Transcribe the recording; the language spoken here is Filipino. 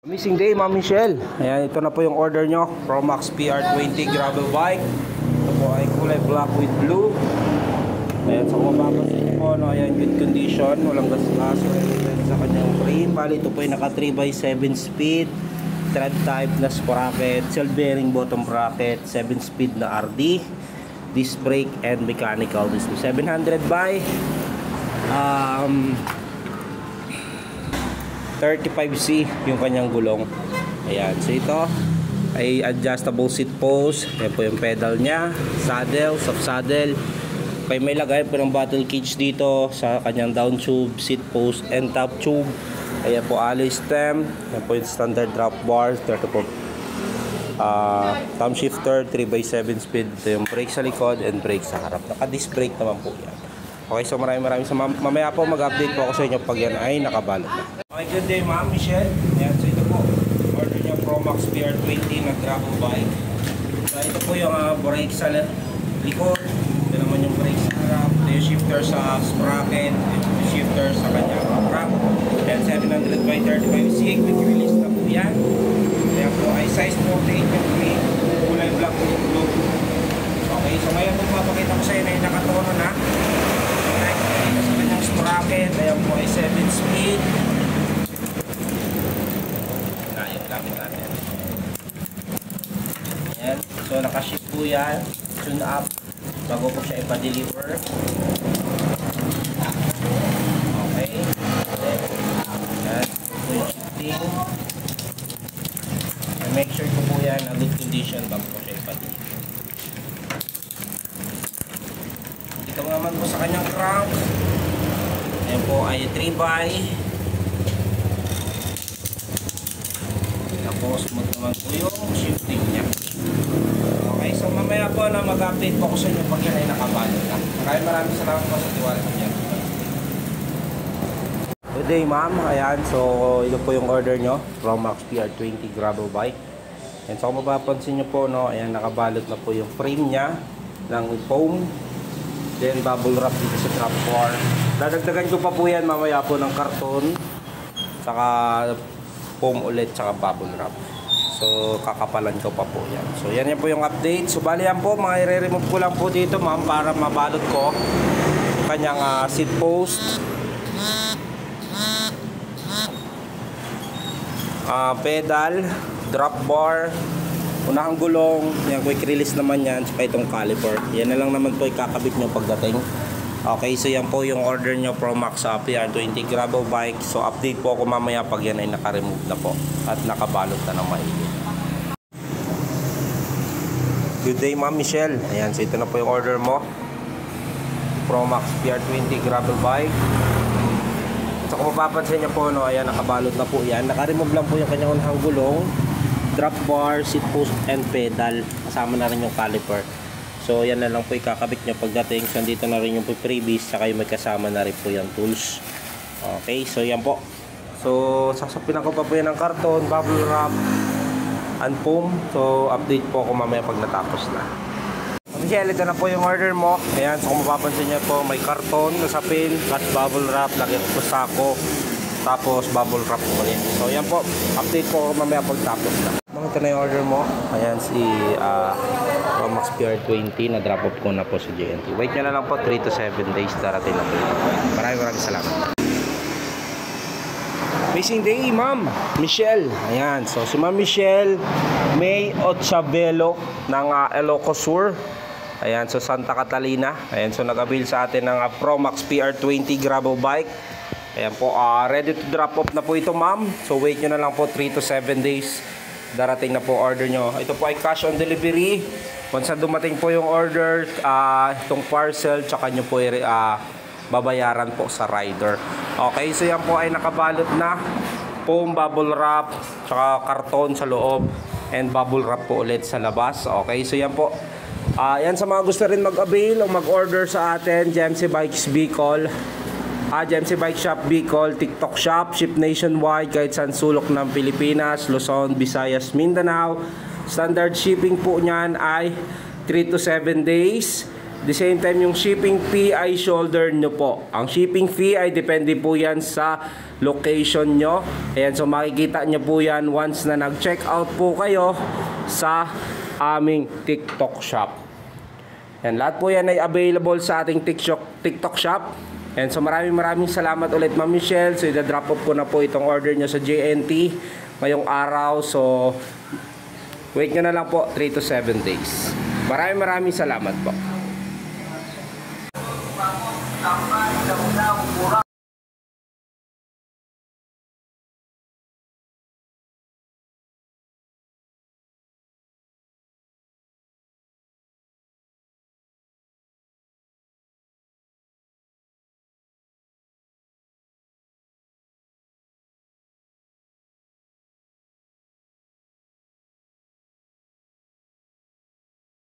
Amazing day, Ma'am Michelle. Ayan, ito na po yung order nyo. Promax PR20 gravel bike. Ito po ay kulay black with blue. Ayan, so kung mapapansin nyo po, no, ayan, good condition. Walang gas-gas o anything sa kanyang frame. Bali, ito po ay naka 3x7 speed. Thread type na sprocket. Shell bearing bottom bracket. 7 speed na RD. Disc brake and mechanical. This is 700 by 35C yung kanyang gulong. Ayan, so ito ay adjustable seat post. Ayan po yung pedal nya, saddle, soft saddle. Okay, may lagay po ng bottle cage dito sa kanyang down tube, seat post and top tube. Ayan po alloy stem. Ayan po yung standard drop bar. Ito po thumb shifter, 3x7 speed. Ito yung brake sa likod and brake sa harap. Naka disc brake naman po yan. Okay, so maraming mamaya po mag-update po ako sa inyo pag yan ay nakabalot na. Okay, good day, Ma'am Michelle. Ayan, so ito po, order nyo Promax PR20 na gravel bike. So ito po yung brake sa likod. Ito naman yung brake sa harap. Ito yung shifter sa sprocket. Ito yung shifter sa kanyang crank. Ayan, 700 by 35C. Quick release na po yan. Ayan po ay size 48 yung frame. Kulay black with blue. Okay, so ngayon po papakita ko sa inyo na yung nakatono na. Ito sa kanyang sprocket. Ayan po ay 7 speed. Ayan. So nakaship po yan, tune up bago po siya ipa-deliver. Okay. Ayan. So yung shifting, and make sure po yan na good condition bago po siya ipa-deliver. Ito naman po sa kanyang crank. Ayan po ay 3x. Tapos smooth naman po yung shifting nya. Okay, so mamaya po na mag-update po ko sa inyo pag yan ay nakabalot na. Maraming salamat po sa tiwala po dyan. Good day, ma'am. Ayan, so ito po yung order nyo. Promax PR20 gravel bike. And so kung mapapansin nyo po, no, ayan, nakabalot na po yung frame nya ng foam. Then bubble wrap dito sa drop bar. Dadagdagan ko pa po yan mamaya po ng karton. Saka foam ulit, saka bubble wrap. So kakapalan ko pa po yan. So yan po yung update. So bali yan po, mga i-remove ko lang po dito, ma'am, para mabalot ko kanyang seat post, pedal, drop bar, unahang gulong, yan, quick release naman yan, saka itong caliper. Yan na lang naman po ikakabit nyo pagdating. Okay, so yan po yung order nyo Promax PR20 gravel bike. So update po ako mamaya pag yan ay naka-remove na po at nakabalot na ng maigi. Good day, Ma'am Michelle. Ayan, so ito na po yung order mo. Promax PR20 gravel bike. So kung mapapansin nyo po, no, ayan, nakabalot na po yan. Naka-remove lang po yung kanyang unahang gulong, drop bar, seat post and pedal. Kasama na rin yung caliper. So yan na lang po ikakabit nyo pagdating. So dito na rin yung freebies, saka yung may kasama na rin po yung tools. Okay, so yan po. So sasapinan ko pa po yan ng karton, bubble wrap and foam. So update po ako mamaya pag natapos na. Michelle, ito na po yung order mo. Ayan, so kung mapapansin nyo po, may karton, nasapin, plus bubble wrap, lagyan ko sa sako, tapos bubble wrap ulit. So yan po, update po ako mamaya pag tapos na. Ito na yung order mo. Ayan, si Promax PR20 na drop off ko na po sa JNT. Wait nyo na lang po, 3 to 7 days darating na po. Maraming salamat. Amazing day, Ma'am Michelle. Ayan, so si Ma'am Michelle May Ochabelo ng Ilocos Sur. Ayan, so Santa Catalina. Ayan, so nag-avail sa atin ng Promax PR20 gravel bike. Ayan po, ready to drop off na po ito, ma'am. So wait nyo na lang po, 3 to 7 days darating na po order nyo. Ito po ay cash on delivery. Once na dumating po yung order, itong parcel, tsaka nyo po babayaran po sa rider. Okay, so yan po ay nakabalot na. Foam, bubble wrap, tsaka karton sa loob, and bubble wrap po ulit sa labas. Okay, so yan po. Yan sa mga gusto rin mag-avail o mag-order sa atin, GMC Bikes Bicol. GMC Bike Shop Bicol, TikTok Shop, ship nationwide kahit saan sulok ng Pilipinas, Luzon, Visayas, Mindanao. Standard shipping po niyan ay 3 to 7 days. The same time, yung shipping fee ay shoulder nyo po. Ang shipping fee ay depende po yan sa location nyo. Ayan, so makikita nyo po yan once na nag-check out po kayo sa aming TikTok shop. Yan, lahat po yan ay available sa ating TikTok shop. And so maraming salamat ulit, Ma'am Michelle. So i-drop off ko na po itong order nyo sa JNT ngayong araw. So wait nyo na lang po 3 to 7 days. Maraming salamat po.